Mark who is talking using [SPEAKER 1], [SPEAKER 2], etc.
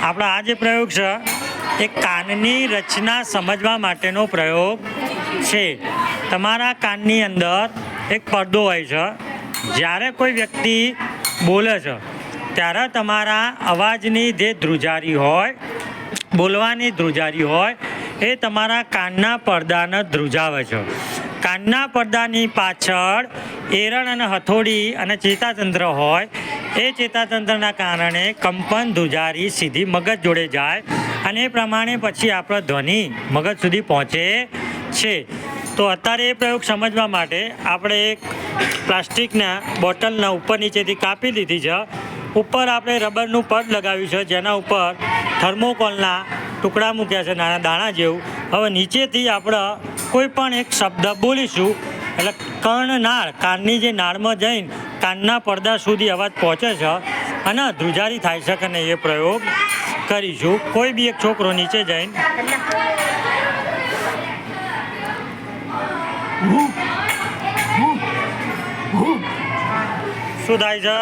[SPEAKER 1] આપણો આ જે પ્રયોગ છે એ કાનની રચના સમજવા માટેનો પ્રયોગ છે. તમારા કાનની અંદર એક પડદો હોય છે. જ્યારે કોઈ વ્યક્તિ બોલે છે ત્યારે તમારા અવાજની જે ધ્રુજારી હોય, બોલવાની ધ્રુજારી હોય, એ તમારા કાનના પડદાને ધ્રુજાવે છે. કાનના પડદાની પાછળ એરણ અને હથોડી અને ચેતાતંત્ર હોય. એ ચેતાતંત્રના કારણે કંપન ધ્રુજારી સીધી મગજ જોડે જાય અને એ પ્રમાણે પછી આપણો ધ્વનિ મગજ સુધી પહોંચે છે. તો અત્યારે એ પ્રયોગ સમજવા માટે આપણે એક પ્લાસ્ટિકના બોટલના ઉપર નીચેથી કાપી લીધી છે. ઉપર આપણે રબરનું પડ લગાવ્યું છે, જેના ઉપર થર્મોકોલના ટુકડા મૂક્યા છે, નાના દાણા જેવું. હવે નીચેથી આપણે કોઈ પણ એક શબ્દ બોલીશું એટલે કર્ણનાળ, કાનની જે નાળમાં જઈને કાનના પડદા સુધી અવાજ પહોંચે છે અને ધ્રુજારી થાય છે કે નહીં એ પ્રયોગ કરીશું. કોઈ બી એક છોકરો નીચે જઈને શું થાય છે?